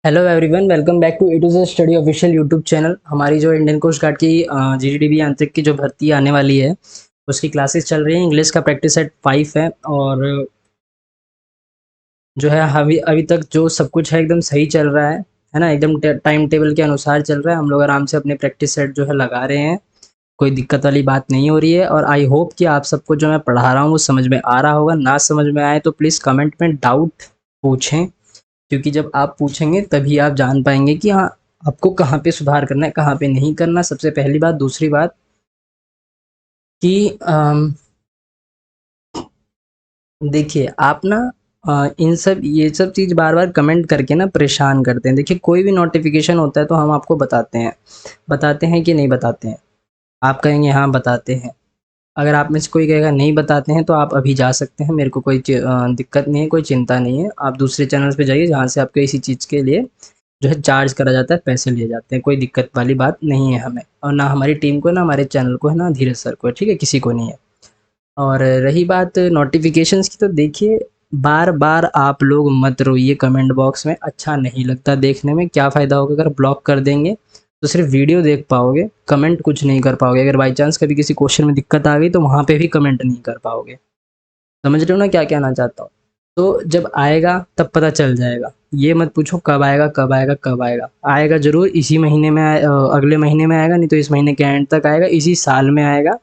Hello everyone, welcome back to A to Z study official YouTube channel. हमारी जो Indian coast guard की जीडीडीबी आंतरिक की जो भर्ती आने वाली है उसकी क्लासेस चल रही हैं। इंग्लिश का प्रैक्टिस सेट 5 है और जो है अभी अभी तक जो सब कुछ है एकदम सही चल रहा है ना। एकदम टाइम टेबल के अनुसार चल रहा है। हम लोग आराम से अपने प्रैक्टिस सेट जो है लगा रहे हैं, कोई दिक्कत वाली बात नहीं हो रही है। और आई होप कि आप सबको जो मैं पढ़ा रहा हूँ वो समझ में आ रहा होगा। ना समझ में आए तो प्लीज़ कमेंट में डाउट पूछें, क्योंकि जब आप पूछेंगे तभी आप जान पाएंगे कि हाँ, आपको कहाँ पे सुधार करना है, कहाँ पे नहीं करना। सबसे पहली बात। दूसरी बात कि देखिए आप ना इन सब ये सब चीज़ बार बार कमेंट करके ना परेशान करते हैं। देखिए कोई भी नोटिफिकेशन होता है तो हम आपको बताते हैं कि नहीं बताते हैं। आप कहेंगे हाँ बताते हैं। अगर आप में से कोई कहेगा नहीं बताते हैं तो आप अभी जा सकते हैं। मेरे को कोई दिक्कत नहीं है, कोई चिंता नहीं है। आप दूसरे चैनल्स पे जाइए जहाँ से आपको इसी चीज़ के लिए जो है चार्ज करा जाता है, पैसे लिए जाते हैं। कोई दिक्कत वाली बात नहीं है हमें, और ना हमारी टीम को, ना हमारे चैनल को है, ना धीरज सर को है, ठीक है, किसी को नहीं है। और रही बात नोटिफिकेशंस की, तो देखिए बार बार आप लोग मत रोइए कमेंट बॉक्स में। अच्छा नहीं लगता देखने में। क्या फ़ायदा होगा अगर ब्लॉक कर देंगे तो सिर्फ वीडियो देख पाओगे, कमेंट कुछ नहीं कर पाओगे। अगर बाई चांस कभी किसी क्वेश्चन में दिक्कत आ गई तो वहाँ पे भी कमेंट नहीं कर पाओगे। समझ रहे हो ना क्या कहना चाहता हूँ? तो जब आएगा तब पता चल जाएगा। ये मत पूछो कब आएगा कब आएगा कब आएगा। आएगा ज़रूर, इसी महीने में अगले महीने में आएगा, नहीं तो इस महीने के एंड तक आएगा, इसी साल में आएगा।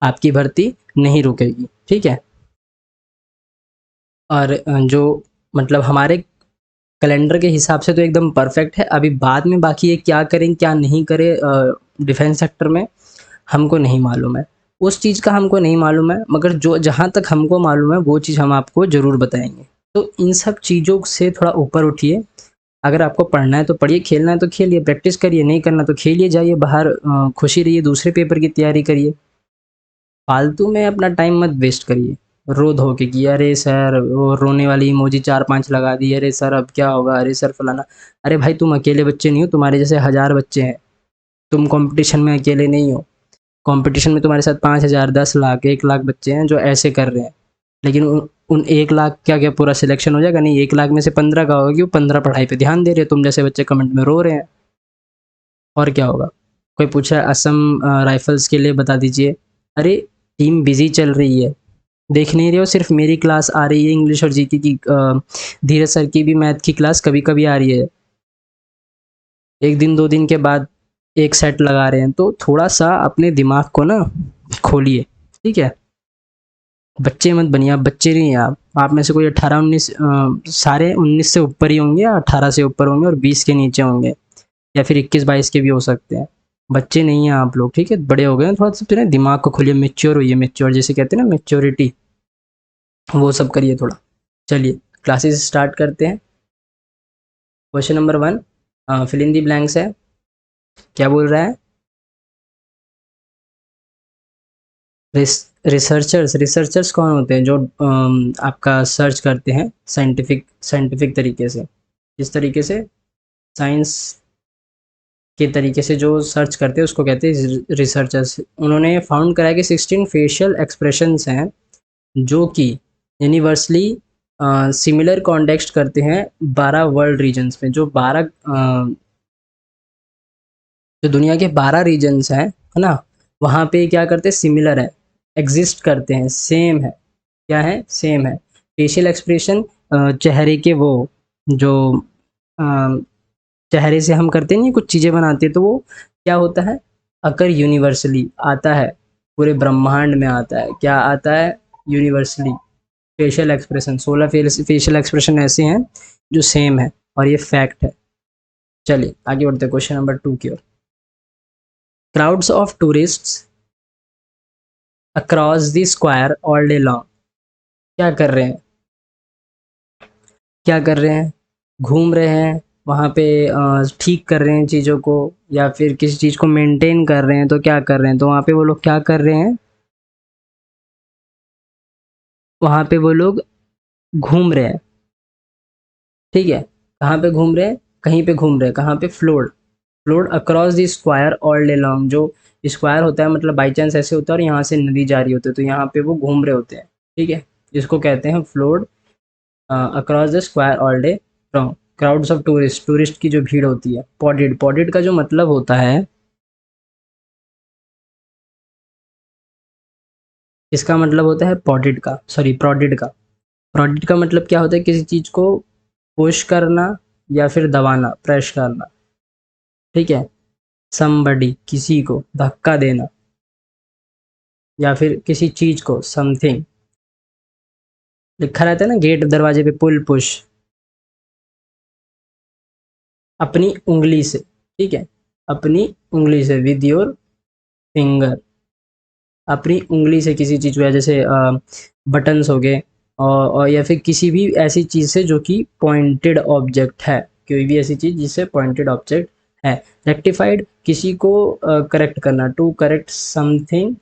आपकी भर्ती नहीं रुकेगी, ठीक है। और जो मतलब हमारे कैलेंडर के हिसाब से तो एकदम परफेक्ट है। अभी बाद में बाकी ये क्या करें क्या नहीं करें डिफेंस सेक्टर में, हमको नहीं मालूम है। उस चीज़ का हमको नहीं मालूम है, मगर जो जहाँ तक हमको मालूम है वो चीज़ हम आपको ज़रूर बताएंगे। तो इन सब चीज़ों से थोड़ा ऊपर उठिए। अगर आपको पढ़ना है तो पढ़िए, खेलना है तो खेलिए, प्रैक्टिस करिए, नहीं करना तो खेलिए, जाइए बाहर, खुशी रहिए, दूसरे पेपर की तैयारी करिए। फालतू में अपना टाइम मत वेस्ट करिए रो धो के कि अरे सर वो रोने वाली इमोजी 4-5 लगा दी, अरे सर अब क्या होगा, अरे सर फलाना। अरे भाई तुम अकेले बच्चे नहीं हो, तुम्हारे जैसे हज़ार बच्चे हैं। तुम कंपटीशन में अकेले नहीं हो। कंपटीशन में तुम्हारे साथ 5,000, 10 लाख, 1 लाख बच्चे हैं जो ऐसे कर रहे हैं। लेकिन उन 1 लाख क्या क्या पूरा सिलेक्शन हो जाएगा? नहीं, 1 लाख में से 15 का होगा कि वो 15 पढ़ाई पे ध्यान दे रहे हैं। तुम जैसे बच्चे कमेंट में रो रहे हैं, और क्या होगा? कोई पूछा है असम राइफल्स के लिए बता दीजिए। अरे टीम बिजी चल रही है, देख नहीं रहे हो? सिर्फ मेरी क्लास आ रही है इंग्लिश और जीके की, धीरज सर की भी मैथ की क्लास कभी कभी आ रही है। एक दिन 2 दिन के बाद एक सेट लगा रहे हैं। तो थोड़ा सा अपने दिमाग को ना खोलिए, ठीक है। बच्चे मत बनिए, आप बच्चे नहीं हैं। आप में से कोई 18-19, सारे 19 से ऊपर ही होंगे, या 18 से ऊपर होंगे और 20 के नीचे होंगे, या फिर 21-22 के भी हो सकते हैं। बच्चे नहीं हैं आप लोग, ठीक है, बड़े हो गए हैं। थोड़ा सा अपने दिमाग को खोलिए, मेच्योर होइए। मेच्योर जैसे कहते हैं ना, मेच्योरिटी, वो सब करिए थोड़ा। चलिए क्लासेस स्टार्ट करते हैं। Question number 1, fill in the blanks है। क्या बोल रहा है? रिसर्चर्स। रिसर्चर्स कौन होते हैं? जो आपका सर्च करते हैं साइंटिफिक तरीके से। इस तरीके से साइंस के तरीके से जो सर्च करते हैं उसको कहते हैं रिसर्चर्स। उन्होंने फाउंड कराया कि 16 फेशियल एक्सप्रेशंस हैं जो कि यूनिवर्सली सिमिलर कॉन्टेक्स्ट करते हैं 12 वर्ल्ड रीजन्स में। जो 12 जो दुनिया के 12 रीजन्स हैं, है ना, वहाँ पे क्या करते हैं? सिमिलर है, एग्जिस्ट करते हैं, सेम है। क्या है? सेम है। फेशियल एक्सप्रेशन, चेहरे के वो जो अ, चेहरे से हम करते नहीं, कुछ चीज़ें बनाते हैं, तो वो क्या होता है? अकर यूनिवर्सली आता है, पूरे ब्रह्मांड में आता है। क्या आता है? Universally. Facial expression, 16 facial expression ऐसे हैं जो सेम है, और ये फैक्ट है। चलिए आगे बढ़ते हैं क्वेश्चन नंबर 2 की ओर। Crowds of tourists across the square all day long. क्या कर रहे हैं? क्या कर रहे हैं? घूम रहे हैं वहाँ पे, ठीक कर रहे हैं चीज़ों को, या फिर किसी चीज़ को मेंटेन कर रहे हैं। तो क्या कर रहे हैं? तो वहाँ पे वो लोग क्या कर रहे हैं? वहाँ पे वो लोग घूम रहे हैं, ठीक है। कहाँ पे घूम रहे हैं? कहीं पे घूम रहे हैं। कहाँ पे? Flowed. Flowed across the square all day long. जो स्क्वायर होता है मतलब बाई चांस ऐसे होता है और यहाँ से नदी जा रही होती है, तो यहाँ पे वो घूम रहे होते हैं, ठीक है। इसको कहते हैं flowed across the square all day crowds of tourist, tourist की जो भीड़ होती है। पॉडेड, पॉडेड का जो मतलब होता है, इसका मतलब होता है पॉडेड का, सॉरी प्रोडेड का। प्रोडेड का मतलब क्या होता है, किसी चीज को पुश करना या फिर दबाना, प्रेस करना, ठीक है। समबडी, किसी को धक्का देना, या फिर किसी चीज को, समथिंग। लिखा रहता है ना गेट दरवाजे पे, पुल पुश, अपनी उंगली से, ठीक है, अपनी उंगली से, विद योर फिंगर, अपनी उंगली से किसी चीज को, जैसे बटन्स हो गए, और या फिर किसी भी ऐसी चीज से जो कि पॉइंटेड ऑब्जेक्ट है, कोई भी ऐसी चीज जिससे पॉइंटेड ऑब्जेक्ट है। रेक्टिफाइड, किसी को करेक्ट करना, टू करेक्ट समथिंग।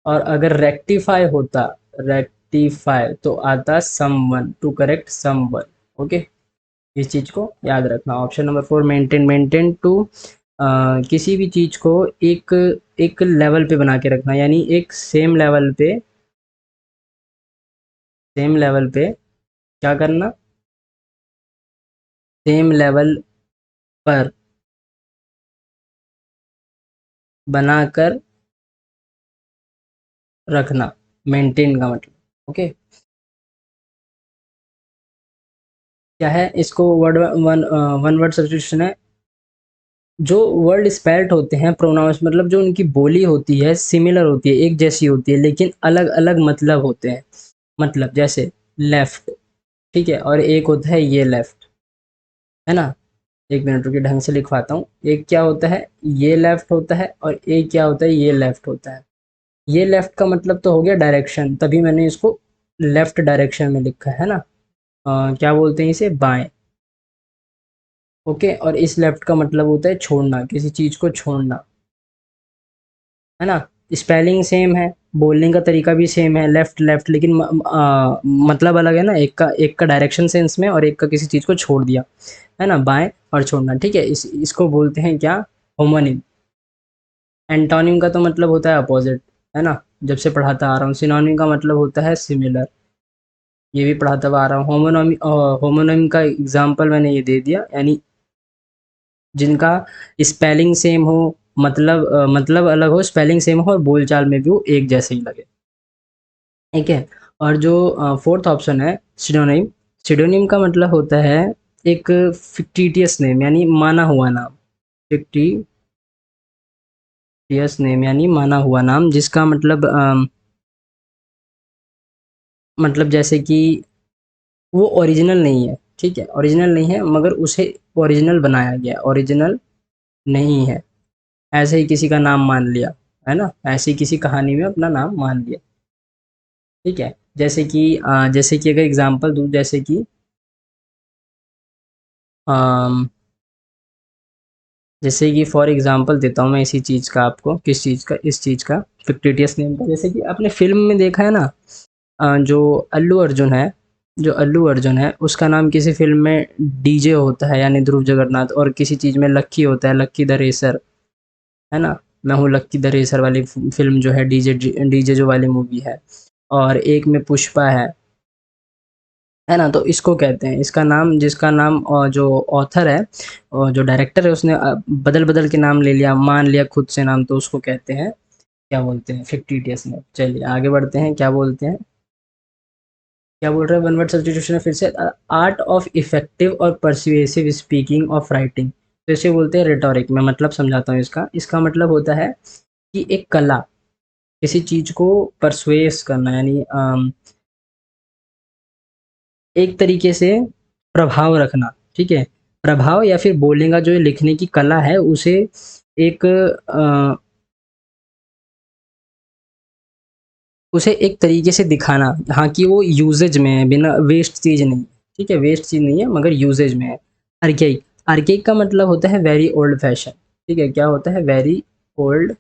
और अगर रेक्टिफाई होता, रेक्टिफाई तो आता someone, to correct someone. Okay, इस चीज को याद रखना। Option number 4, maintain, maintain to किसी भी चीज को एक एक लेवल पे बना के रखना, यानी एक सेम लेवल पे, सेम लेवल पे क्या करना, सेम लेवल पर बनाकर रखना, मेंटेन का मतलब। ओके, क्या है, इसको वर्ड वन वर्ड सब्स्टिट्यूशन है। जो वर्ड स्पेल्ट होते हैं, प्रोनाउंस मतलब जो उनकी बोली होती है सिमिलर होती है, एक जैसी होती है, लेकिन अलग अलग मतलब होते हैं। मतलब जैसे लेफ्ट, ठीक है, और एक होता है ये लेफ्ट, है ना। एक मिनट रुकिए, ढंग से लिखवाता हूँ। एक क्या होता है, ये लेफ्ट होता है, और एक क्या होता है, ये लेफ्ट होता है। ये लेफ्ट का मतलब तो हो गया डायरेक्शन, तभी मैंने इसको लेफ्ट डायरेक्शन में लिखा है ना। क्या बोलते हैं इसे, बाएं। ओके, और इस लेफ्ट का मतलब होता है छोड़ना, किसी चीज को छोड़ना, है ना। स्पेलिंग सेम है, बोलने का तरीका भी सेम है, लेफ्ट लेफ्ट, लेकिन मतलब अलग है ना। एक का डायरेक्शन सेंस में, और एक का किसी चीज को छोड़ दिया, है ना, बाएं और छोड़ना, ठीक है। इसको बोलते हैं क्या, होमोनिम। एंटोनिम का तो मतलब होता है अपोजिट, है ना, जब से पढ़ाता आ रहा हूँ। सिनोनिम का मतलब होता है सिमिलर, ये भी पढ़ाता हुआ आ रहा हूँ। होमोनिम का एग्जाम्पल मैंने ये दे दिया, यानी जिनका स्पेलिंग सेम हो, मतलब अलग हो, स्पेलिंग सेम हो, और बोलचाल में भी वो एक जैसे ही लगे, ठीक है। और जो फोर्थ ऑप्शन है सिनोनिम, सिनोनिम का मतलब होता है एक फिक्टिटियस नेम, यानी माना हुआ नाम। फिक्टिटियस नेम यानी माना हुआ नाम, जिसका मतलब जैसे कि वो ओरिजिनल नहीं है, ठीक है, ओरिजिनल नहीं है, मगर उसे ओरिजिनल बनाया गया, ओरिजिनल नहीं है। ऐसे ही किसी का नाम मान लिया, है ना, ऐसे ही किसी कहानी में अपना नाम मान लिया, ठीक है। जैसे कि अगर एग्जांपल दूं, जैसे कि अम, जैसे कि फॉर एग्जांपल देता हूँ मैं इसी चीज़ का आपको, किस चीज़ का, इस चीज़ का, फिक्टिटियस नेम का। जैसे कि आपने फिल्म में देखा है ना, जो अल्लू अर्जुन है, जो अल्लू अर्जुन है उसका नाम किसी फिल्म में डीजे होता है, यानी ध्रुव जगन्नाथ, और किसी चीज़ में लक्की होता है, लक्की द रेसर, है ना। मैं हूँ लक्की द रेसर वाली फिल्म जो है, डीजे डीजे जो वाली मूवी है। और एक में पुष्पा है ना। तो इसको कहते हैं, इसका नाम, जिसका नाम जो ऑथर है और जो डायरेक्टर है, उसने बदल बदल के नाम ले लिया, मान लिया खुद से नाम, तो उसको कहते हैं, क्या बोलते हैं, फिक्टिटियस नेम। चलिए आगे बढ़ते हैं, क्या बोलते हैं, क्या बोल रहे हैं, वन वर्ड सब्स्टिट्यूशन है फिर से। आर्ट ऑफ इफेक्टिव और परsuasive स्पीकिंग ऑफ राइटिंग, तो इसे बोलते हैं रिटोरिक। मैं मतलब समझाता हूँ इसका। इसका मतलब होता है कि एक कला, किसी चीज को परसुएस करना, यानी एक तरीके से प्रभाव रखना, ठीक है। प्रभाव या फिर बोलने का जो लिखने की कला है, उसे एक उसे एक तरीके से दिखाना, हाँ, कि वो यूजेज में है, बिना वेस्ट चीज नहीं, ठीक है, वेस्ट चीज नहीं है, मगर यूजेज में है। आर्केइक, आर्केइक का मतलब होता है वेरी ओल्ड फैशन, ठीक है। क्या होता है, very old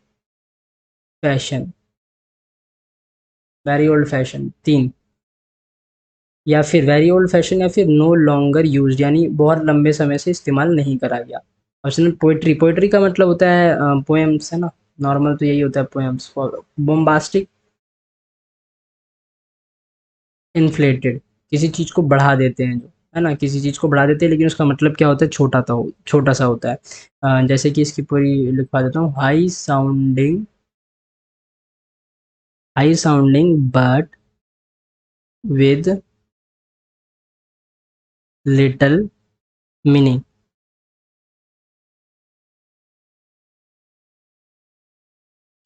fashion, very old fashion, तीन। या फिर वेरी ओल्ड फैशन, या फिर नो लॉन्गर यूज, यानी बहुत लंबे समय से इस्तेमाल नहीं करा गया। ऑप्शन पोइट्री, पोइट्री का मतलब होता है पोएम्स, है ना। नॉर्मल तो यही होता है, पोएम्स। बोम्बास्टिक, इन्फ्लेटेड, किसी चीज़ को बढ़ा देते हैं जो, है ना? किसी चीज़ को बढ़ा देते हैं लेकिन उसका मतलब क्या होता है, छोटा-सा होता है। जैसे कि इसकी पूरी लिखवा देता हूँ, high sounding but with little meaning.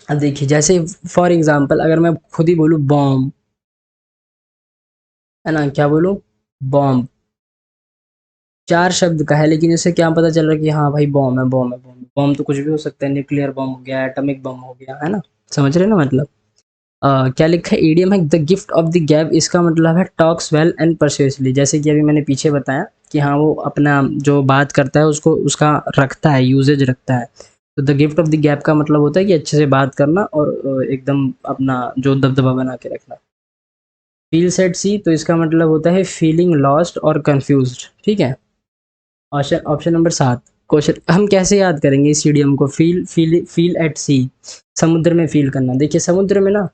अब देखिए जैसे फॉर एग्ज़ाम्पल अगर मैं खुद ही बोलूँ बॉम्ब, है ना? क्या बोलूँ? बॉम्ब। 4 शब्द का है लेकिन इससे क्या पता चल रहा है कि हाँ भाई बॉम्ब है, बॉम्ब है, बॉम्ब है। बॉम्ब तो कुछ भी हो सकता है, न्यूक्लियर बॉम्ब हो गया, एटॉमिक बॉम्ब हो गया, है ना? समझ रहे हैं ना मतलब? क्या लिखा है, ईडीएम है the gift of the gap, इसका मतलब है टॉक्स वेल एंड परsuasively। जैसे कि अभी मैंने पीछे बताया कि हाँ वो अपना जो बात करता है उसको उसका रखता है, यूजेज रखता है। तो the gift of the gap का मतलब होता है कि अच्छे से बात करना और एकदम अपना जो दबदबा बना के रखना। फील सेड सी, तो इसका मतलब होता है फीलिंग लॉस्ट और कंफ्यूज्ड। ठीक है। ऑप्शन ऑप्शन नंबर 7, क्वेश्चन हम कैसे याद करेंगे इस इडियम को, फील एट सी, समुद्र में फील करना। देखिए समुद्र में ना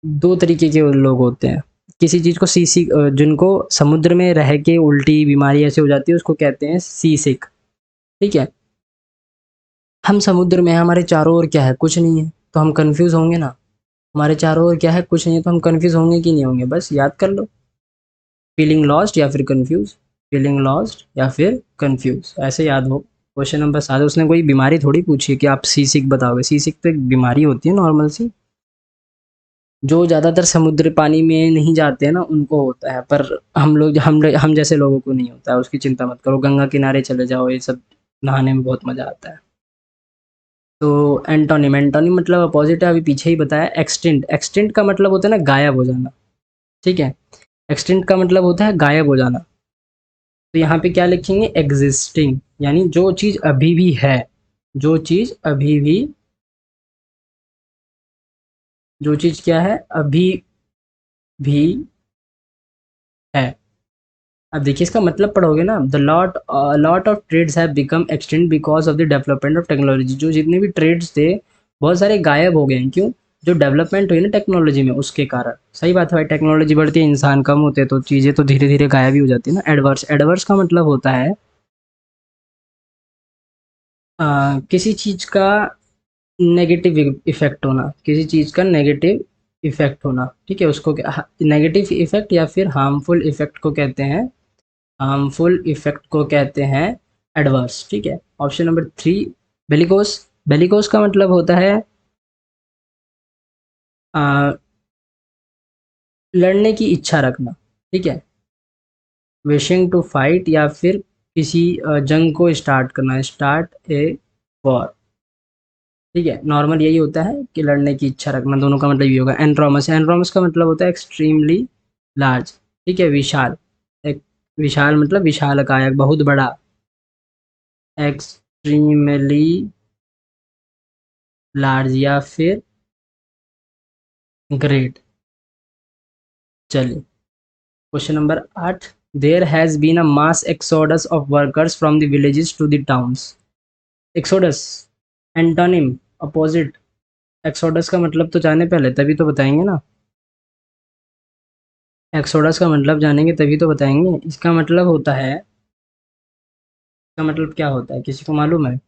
दो तरीके के लोग होते हैं। किसी चीज़ को जिनको समुद्र में रह के उल्टी बीमारी ऐसे हो जाती है उसको कहते हैं सी सिक। ठीक है। हम समुद्र में हैं, हमारे चारों ओर क्या है, कुछ नहीं है, तो हम कंफ्यूज होंगे ना। हमारे चारों ओर क्या है, कुछ नहीं है, तो हम कंफ्यूज होंगे कि नहीं होंगे, बस याद कर लो। फीलिंग लॉस्ट या फिर कंफ्यूज, फीलिंग लॉस्ट या फिर कंफ्यूज, ऐसे याद हो। क्वेश्चन नंबर 7, उसने कोई बीमारी थोड़ी पूछी है कि आप सी सिक बताओगे। सी सिक तो एक बीमारी होती है नॉर्मल सी, जो ज़्यादातर समुद्र पानी में नहीं जाते हैं ना उनको होता है, पर हम जैसे लोगों को नहीं होता है, उसकी चिंता मत करो। गंगा किनारे चले जाओ, ये सब नहाने में बहुत मज़ा आता है। तो एंटोनिम, एंटोनिम मतलब अपोजिट है, अभी पीछे ही बताया। एक्सटिंक्ट, एक्सटिंक्ट का मतलब होता है ना गायब हो जाना। ठीक है। एक्सटिंक्ट का मतलब होता है गायब हो जाना। तो यहाँ पे क्या लिखेंगे, एग्जिस्टिंग, यानी जो चीज़ अभी भी है, जो चीज़ अभी भी, जो चीज़ क्या है, अभी भी है। अब देखिए इसका मतलब पढ़ोगे ना, the lot of trades have become extend because of the development of technology. जो जितने भी ट्रेड्स थे बहुत सारे गायब हो गए हैं, क्यों? जो डेवलपमेंट हुई ना टेक्नोलॉजी में उसके कारण। सही बात है भाई, टेक्नोलॉजी बढ़ती है, इंसान कम होते हैं, तो चीज़ें तो धीरे धीरे गायब ही हो जाती है ना। एडवर्स, एडवर्स का मतलब होता है किसी चीज़ का नेगेटिव इफेक्ट होना, किसी चीज़ का नेगेटिव इफेक्ट होना। ठीक है, उसको नेगेटिव इफेक्ट या फिर हार्मफुल इफेक्ट को कहते हैं, हार्मफुल इफेक्ट को कहते हैं एडवर्स। ठीक है। Option number 3, bellicose. बेलिकोस का मतलब होता है आ, लड़ने की इच्छा रखना। ठीक है। विशिंग टू फाइट या फिर किसी जंग को स्टार्ट करना, स्टार्ट ए वॉर। ठीक है, नॉर्मल यही होता है कि लड़ने की इच्छा रखना, दोनों का मतलब ये होगा। एनड्रोमस, एनड्रोमस का मतलब होता है एक्सट्रीमली लार्ज। ठीक है, विशाल। एक विशाल मतलब विशाल कायक, बहुत बड़ा। एक्सट्रीमली लार्ज या फिर ग्रेट। चलिए question number 8, there has been a mass exodus of workers from the villages to the towns. Exodus, antonym, opposite. Exodus का मतलब तो जाने पहले, तभी तो बताएंगे ना। एक्सोडस का मतलब जानेंगे तभी तो बताएंगे। इसका मतलब होता है, इसका मतलब क्या होता है, किसी को मालूम है?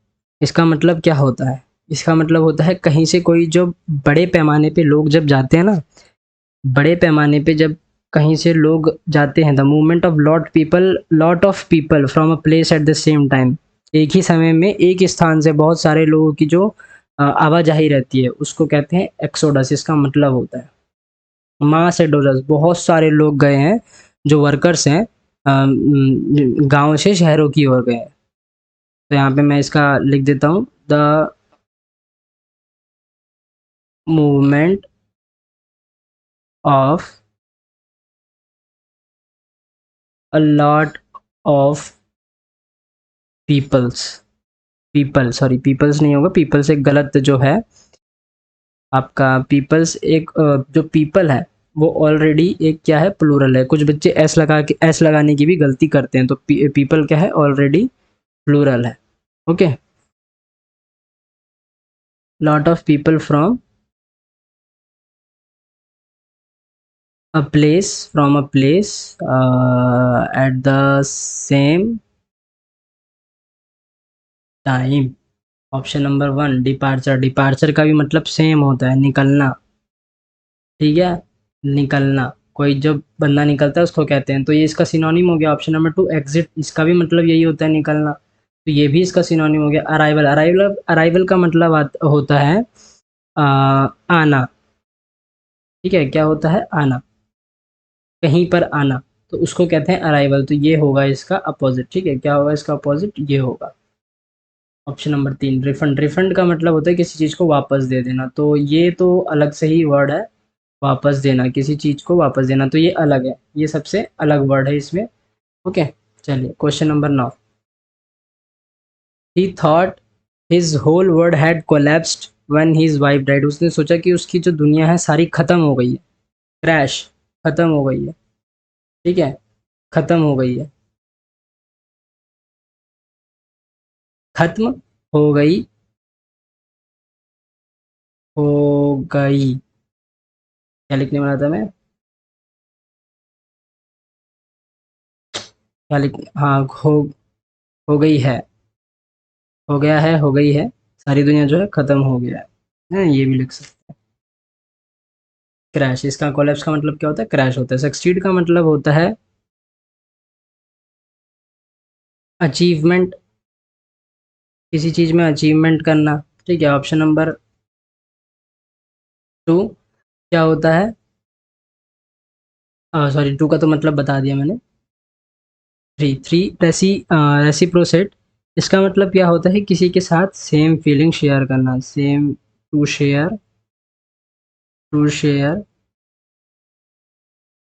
इसका मतलब क्या होता है? इसका मतलब होता है कहीं से कोई जो बड़े पैमाने पे लोग जब जाते हैं ना, बड़े पैमाने पे जब कहीं से लोग जाते हैं, the movement of lot of people from a place at the same time. एक ही समय में एक स्थान से बहुत सारे लोगों की जो आवाजाही रहती है उसको कहते हैं एक्सोडस। इसका मतलब होता है मास एक्सोडस, बहुत सारे लोग गए हैं, जो वर्कर्स हैं गांव से शहरों की ओर गए हैं। तो यहाँ पे मैं इसका लिख देता हूँ, the movement of a lot of peoples, people sorry peoples नहीं होगा, पीपल्स एक गलत जो है आपका, पीपल्स एक जो पीपल है वो ऑलरेडी एक क्या है, प्लूरल है। कुछ बच्चे एस लगाने की भी गलती करते हैं, तो पीपल क्या है, ऑलरेडी प्लूरल है। Okay. Lot of people from a place, from a place, at the same time. Option number one departure. Departure का भी मतलब सेम होता है, निकलना। ठीक है, निकलना। कोई जब बंदा निकलता है उसको कहते हैं, तो ये इसका सिनोनिम हो गया। ऑप्शन नंबर टू एग्जिट, इसका भी मतलब यही होता है, निकलना। तो ये भी इसका सिनोनिम हो गया। अराइवल, अराइवल अराइवल का मतलब होता है आना। ठीक है, क्या होता है? आना, कहीं पर आना, तो उसको कहते हैं अराइवल। तो ये होगा इसका अपोजिट। ठीक है, क्या होगा इसका अपोजिट? ये होगा ऑप्शन नंबर तीन रिफंड। रिफंड का मतलब होता है किसी चीज़ को वापस दे देना, तो ये तो अलग से ही वर्ड है। वापस देना, किसी चीज़ को वापस देना, तो ये अलग है, ये सबसे अलग वर्ड है इसमें। ओके, चलिए question number 9। He thought his whole world had collapsed when his wife died. उसने सोचा कि उसकी जो दुनिया है सारी खत्म हो गई है। क्रैश, खत्म हो गई है। ठीक है, खत्म हो गई है। खत्म हो गई, हो गई। क्या लिखने वाला था मैं? क्या लिख, हाँ, हो गई है, हो गया है, हो गई है। सारी दुनिया जो है खत्म हो गया है। ये भी लिख सकते हैं। क्रैश, इसका कोलैप्स का मतलब क्या होता है? क्रैश होता है। सक्सीड का मतलब होता है अचीवमेंट, किसी चीज़ में अचीवमेंट करना। ठीक है, ऑप्शन नंबर टू क्या होता है? सॉरी, टू का तो मतलब बता दिया मैंने। Three, three reciprocate. इसका मतलब क्या होता है? किसी के साथ सेम फीलिंग शेयर करना। Same, to share, to share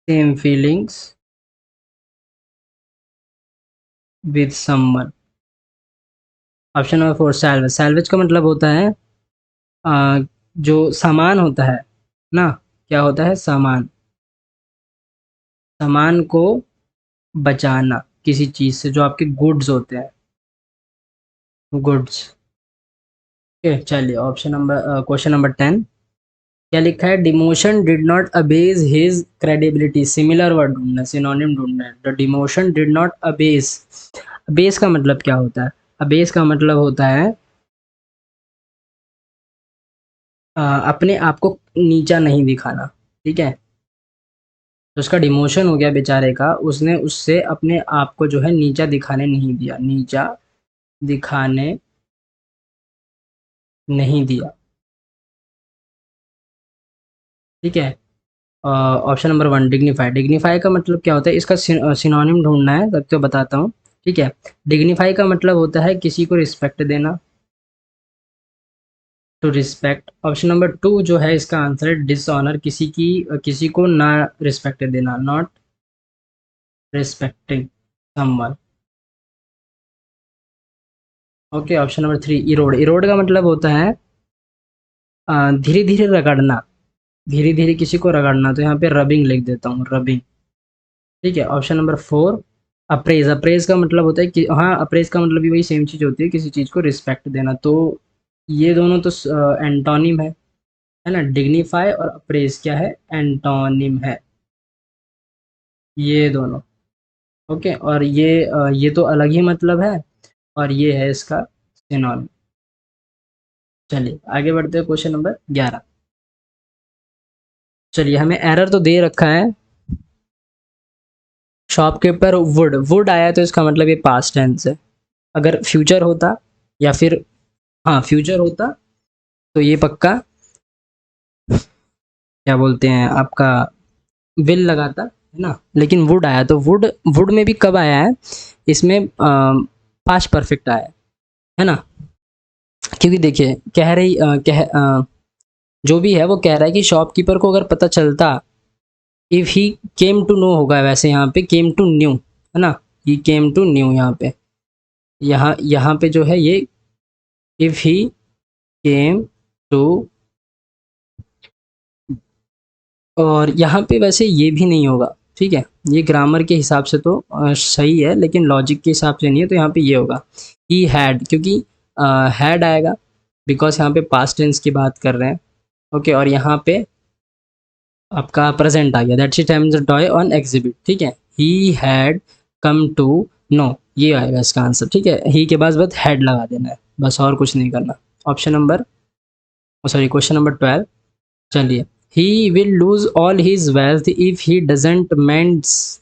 same feelings with someone. Option number four salvage. Salvage का मतलब होता है जो सामान होता है ना, क्या होता है? सामान, सामान को बचाना किसी चीज़ से, जो आपके गुड्स होते हैं, गुड्स। ओके, चलिए ऑप्शन नंबर क्वेश्चन नंबर 10। क्या लिखा है? Demotion did not abase his credibility. Similar word ढूंढना है, सिनोनिम ढूंढना है। The demotion did not abase. Abase का मतलब क्या होता है? अबेज का मतलब होता है अपने आप को नीचा नहीं दिखाना। ठीक है, तो उसका डिमोशन हो गया बेचारे का, उसने उससे अपने आप को जो है नीचा दिखाने नहीं दिया, नीचा दिखाने नहीं दिया। ठीक है, option number one dignify. Dignify का मतलब क्या होता है? इसका सिनोनिम ढूंढना है, तब तो बताता हूँ। ठीक है, डिग्निफाई का मतलब होता है किसी को रिस्पेक्ट देना, to respect. Option number two जो है इसका आंसर है डिसऑनर, किसी को ना रिस्पेक्ट देना, not respecting someone. Okay, option number three Erode. Erode का मतलब होता है धीरे धीरे रगड़ना, धीरे धीरे किसी को रगड़ना, तो यहाँ पे रबिंग लिख देता हूँ, रबिंग। ठीक है, option number four apprise. Apprise का मतलब होता है कि, हाँ, अप्रेज का मतलब भी वही सेम चीज़ होती है, किसी चीज़ को रिस्पेक्ट देना। तो ये दोनों तो एंटोनिम है ना। डिग्निफाई और अप्रेज क्या है? एंटोनिम है, ये दोनों। ओके, और ये तो अलग ही मतलब है, और ये है इसका सिनोनिम। चलिए आगे बढ़ते हैं, क्वेश्चन नंबर 11। चलिए, हमें एरर तो दे रखा है, शॉपकीपर वुड। वुड आया तो इसका मतलब ये पास्ट टेंस है। अगर फ्यूचर होता, या फिर, हाँ, फ्यूचर होता, तो ये पक्का क्या बोलते हैं आपका, विल लगाता है ना। लेकिन वुड आया, तो वुड, वुड में भी कब आया है? इसमें पास्ट परफेक्ट आया है ना। क्योंकि देखिए, कह रही जो भी है वो कह रहा है कि शॉपकीपर को अगर पता चलता, if he came to know होगा, वैसे यहाँ पे केम टू न्यू है ना। ही केम टू न्यू, यहाँ पे, यहाँ यहाँ पे जो है ये इफ़ ही केम टू, और यहाँ पे वैसे ये भी नहीं होगा। ठीक है, ये ग्रामर के हिसाब से तो सही है, लेकिन लॉजिक के हिसाब से नहीं है, तो यहाँ पे ये होगा ही हैड, क्योंकि हैड आएगा, बिकॉज यहाँ पे पास्ट टेंस की बात कर रहे हैं। ओके, और यहाँ पे आपका प्रेजेंट आ गया, that she times the toy on exhibit, ठीक है। He had come to know, ये आएगा इसका आंसर, ठीक है। ही के बाद बस हैड लगा देना है, बस और कुछ नहीं करना। Option number, sorry, question number 12। चलिए, he will lose all his wealth if he doesn't mends,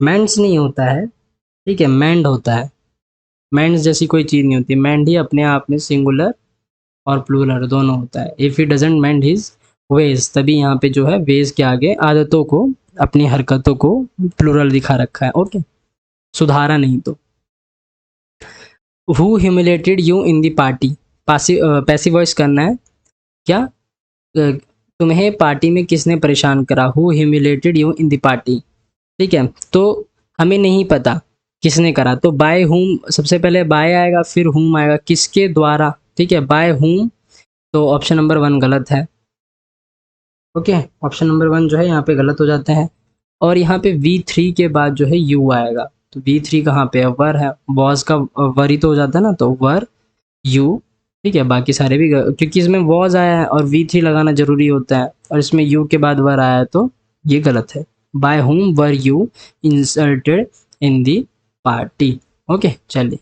mends नहीं होता है, ठीक है, मेंड होता है। मेंड्स जैसी कोई चीज़ नहीं होती, मेंड ही अपने आप में सिंगुलर और प्लूरल दोनों होता है। If he doesn't mend his veg, तभी यहाँ पे जो है वेज के आगे आदतों को, अपनी हरकतों को प्लूरल दिखा रखा है, ओके, सुधारा नहीं तो। Who humiliated you in the party, passive voice करना है क्या, तुम्हें पार्टी में किसने परेशान करा, who humiliated you in the party, ठीक है। तो हमें नहीं पता किसने करा, तो बाय हुम, सबसे पहले बाय आएगा फिर हुम आएगा, किसके द्वारा, ठीक है, बाय हुम। तो ऑप्शन नंबर 1 गलत है, ओके, ऑप्शन नंबर 1 जो है यहाँ पे गलत हो जाता है। और यहाँ पे V3 के बाद जो है यू आएगा, तो V3 कहाँ पे है, वर है, वॉज का वर ही तो हो जाता है ना, तो वर यू, ठीक है। बाकी सारे भी क्योंकि इसमें वॉज आया है और V3 लगाना जरूरी होता है, और इसमें यू के बाद वर आया है, तो ये गलत है। By whom were you insulted in the party, okay. चलिए,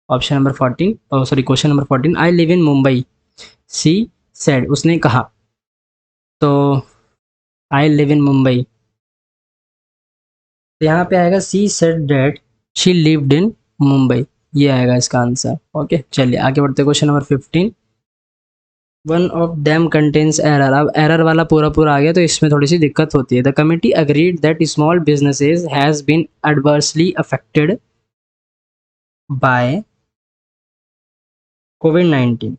option number 14, sorry, question number 14। I live in Mumbai, she said, उसने कहा, तो आई लिव इन मुंबई, तो यहाँ पे आएगा she said that she lived in Mumbai, ये आएगा इसका आंसर, ओके। चलिए आगे बढ़ते, question number 15। One of them contains error, अब एरर वाला पूरा पूरा आ गया, तो इसमें थोड़ी सी दिक्कत होती है। The committee agreed that small businesses has been adversely affected by कोविड-19,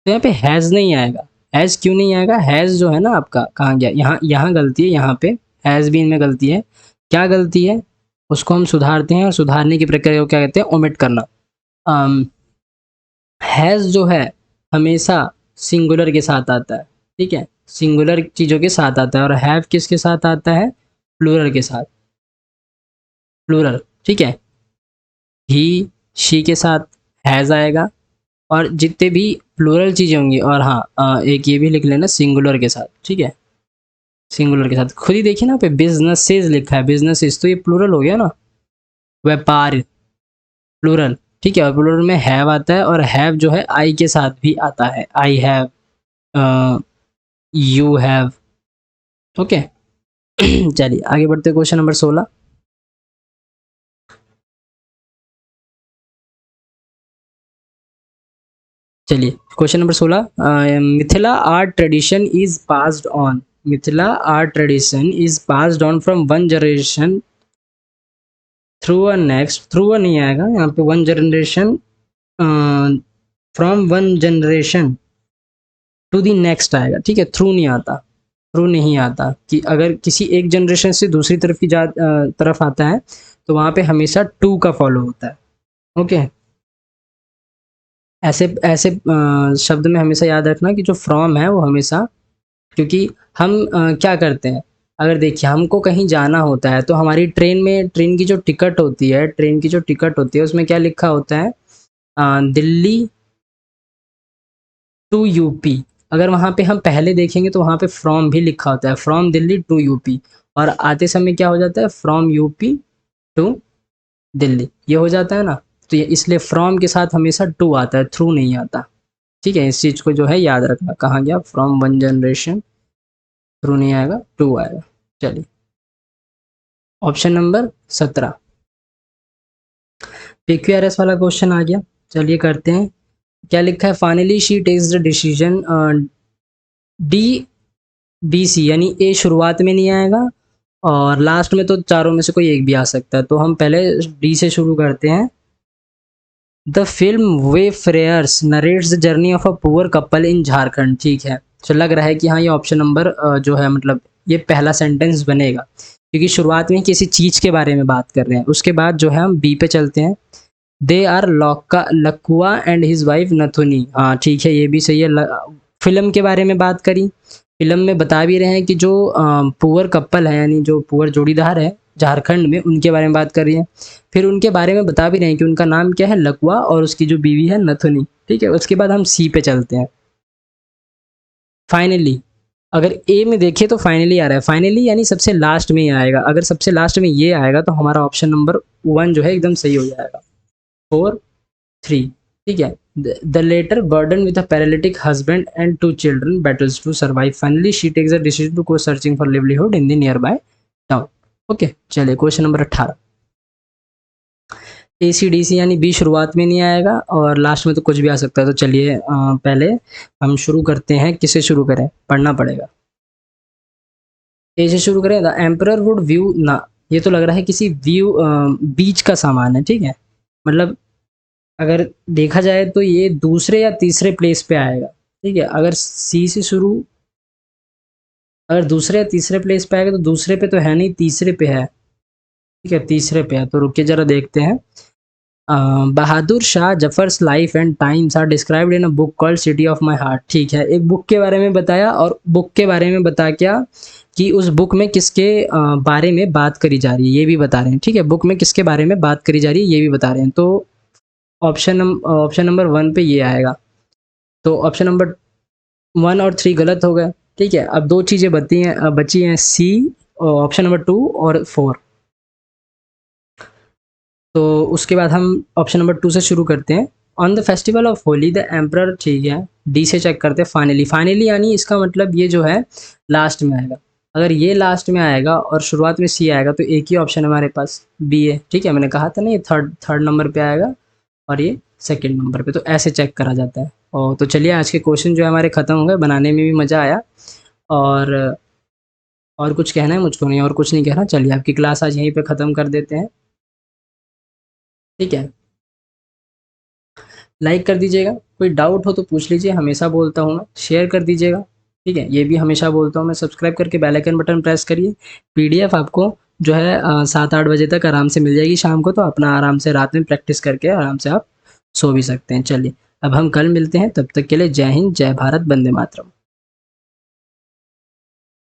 तो यहाँ पे हैज़ नहीं आएगा। हैज़ क्यों नहीं आएगा, हैज़ जो है ना आपका, कहाँ गया, यहाँ यहाँ गलती है, यहाँ पे हैज़ बीन में गलती है। क्या गलती है, उसको हम सुधारते हैं, और सुधारने की प्रक्रिया को क्या कहते हैं, ओमिट करना। हैज़ जो है हमेशा सिंगुलर के साथ आता है, ठीक है, सिंगुलर चीज़ों के साथ आता है। और हैव किसके साथ आता है, प्लूरल के साथ, प्लूरल, ठीक है। ही शी के साथ हैज़ आएगा, और जितने भी प्लूरल चीज़ें होंगी, और हाँ, एक ये भी लिख लेना सिंगुलर के साथ, ठीक है, सिंगुलर के साथ। खुद ही देखिए ना, पे बिजनेसेस लिखा है, बिजनेसेस तो ये प्लूरल हो गया ना, व्यापार, प्लूरल, ठीक है। और प्लूरल में हैव आता है, और हैव जो है आई के साथ भी आता है, I have, you have, okay. चलिए आगे बढ़ते, क्वेश्चन नंबर 16। चलिए, question number 16। Mithila art tradition is passed on, Mithila art tradition is passed on from one generation through a next, through a नहीं आएगा यहाँ पे, one generation, from one generation to the next आएगा, ठीक है। थ्रू नहीं आता, थ्रू नहीं आता, कि अगर किसी एक जनरेशन से दूसरी तरफ की तरफ आता है, तो वहाँ पे हमेशा टू का फॉलो होता है, ओके। ऐसे ऐसे शब्द में हमेशा याद रखना कि जो फ्रॉम है वो हमेशा, क्योंकि हम क्या करते हैं, अगर देखिए हमको कहीं जाना होता है, तो हमारी ट्रेन में, ट्रेन की जो टिकट होती है, ट्रेन की जो टिकट होती है, उसमें क्या लिखा होता है, दिल्ली टू यूपी। अगर वहाँ पे हम पहले देखेंगे तो वहाँ पे फ्रॉम भी लिखा होता है, फ्रॉम दिल्ली टू यूपी, और आते समय क्या हो जाता है, फ्रॉम यूपी टू दिल्ली, ये हो जाता है ना। तो ये इसलिए फ्रॉम के साथ हमेशा टू आता है, थ्रू नहीं आता, ठीक है। इस चीज़ को जो है याद रखना, कहाँ गया, फ्रॉम वन जनरेशन, थ्रू नहीं आएगा, टू आएगा। चलिए, ऑप्शन नंबर 17, PQRS वाला क्वेश्चन आ गया। चलिए करते हैं, क्या लिखा है, finally she takes the decision, DBC, यानी ए शुरुआत में नहीं आएगा, और लास्ट में तो चारों में से कोई एक भी आ सकता है, तो हम पहले डी से शुरू करते हैं। The film Wayfarers narrates the journey of a poor couple in Jharkhand, ठीक है। तो लग रहा है कि हाँ, ये ऑप्शन नंबर जो है, मतलब ये पहला सेंटेंस बनेगा, क्योंकि शुरुआत में किसी चीज़ के बारे में बात कर रहे हैं। उसके बाद जो है हम बी पे चलते हैं। They are Lokka Lakua and his wife Nathuni, हाँ ठीक है, ये भी सही है। फिल्म के बारे में बात करी, फिल्म में बता भी रहे हैं कि जो पुअर कपल है, यानी जो पुअर जोड़ीदार है झारखंड में, उनके बारे में बात कर रही है। फिर उनके बारे में बता भी रहे हैं कि उनका नाम क्या है, लकुआ, और उसकी जो बीवी है नथुनी, ठीक है। उसके बाद हम सी पे चलते हैं। फाइनली अगर ए में देखें तो फाइनली आ रहा है, फाइनली यानी सबसे लास्ट में ही आएगा। अगर सबसे लास्ट में ये आएगा तो हमारा ऑप्शन नंबर 1 जो है एकदम सही हो जाएगा। 4 3 ठीक है। The latter burden with a paralytic husband and 2 children battles to survive, finally she takes a decision to go searching for livelihood in the nearby town. Okay, चलिए क्वेश्चन नंबर 18। ACDC यानी B शुरुआत में नहीं आएगा और last में तो कुछ भी आ सकता है। तो चलिए पहले हम शुरू करते हैं। किसे शुरू करें, पढ़ना पड़ेगा। ए से शुरू करें। द एम्परर वुड व्यू ना, ये तो लग रहा है किसी व्यू बीच का सामान है, ठीक है। मतलब अगर देखा जाए तो ये दूसरे या तीसरे प्लेस पे आएगा, ठीक है। अगर सी से शुरू, अगर दूसरे या तीसरे प्लेस पे आएगा तो दूसरे पे तो है नहीं, तीसरे पे है, ठीक है, तीसरे पे है। तो रुकिए जरा देखते हैं। Bahadur Shah Zafar's life and times are described in a book called City of My Heart, ठीक है। एक बुक के बारे में बताया और बुक के बारे में बता क्या कि उस बुक में किसके बारे में बात करी जा रही है ये भी बता रहे हैं, ठीक है। बुक में किसके बारे में बात करी जा रही है ये भी बता रहे हैं। तो ऑप्शन नंबर 1 पे ये आएगा। तो ऑप्शन नंबर 1 और 3 गलत हो गए, ठीक है। अब 2 चीज़ें बची हैं सी, ऑप्शन नंबर 2 और 4। तो उसके बाद हम ऑप्शन नंबर 2 से शुरू करते हैं। On the festival of Holi the emperor, ठीक है। डी से चेक करते हैं। फाइनली, फाइनली यानी इसका मतलब ये जो है लास्ट में आएगा। अगर ये लास्ट में आएगा और शुरुआत में सी आएगा तो एक ही ऑप्शन है हमारे पास, बी है, ठीक है। मैंने कहा था ना ये थर्ड नंबर पे आएगा और ये सेकंड नंबर पे, तो ऐसे चेक करा जाता है। और तो चलिए आज के क्वेश्चन जो है हमारे ख़त्म हो गए, बनाने में भी मज़ा आया। और और कुछ कहना है मुझको? नहीं, और कुछ नहीं कहना। चलिए आपकी क्लास आज यहीं पे ख़त्म कर देते हैं, ठीक है। लाइक कर दीजिएगा, कोई डाउट हो तो पूछ लीजिए, हमेशा बोलता हूँ मैं। शेयर कर दीजिएगा, ठीक है, ये भी हमेशा बोलता हूँ मैं। सब्सक्राइब करके बेल आइकन बटन प्रेस करिए। PDF आपको जो है 7-8 बजे तक आराम से मिल जाएगी शाम को, तो अपना आराम से रात में प्रैक्टिस करके आराम से आप सो भी सकते हैं। चलिए अब हम कल मिलते हैं, तब तक के लिए जय हिंद, जय भारत, वंदे मातरम।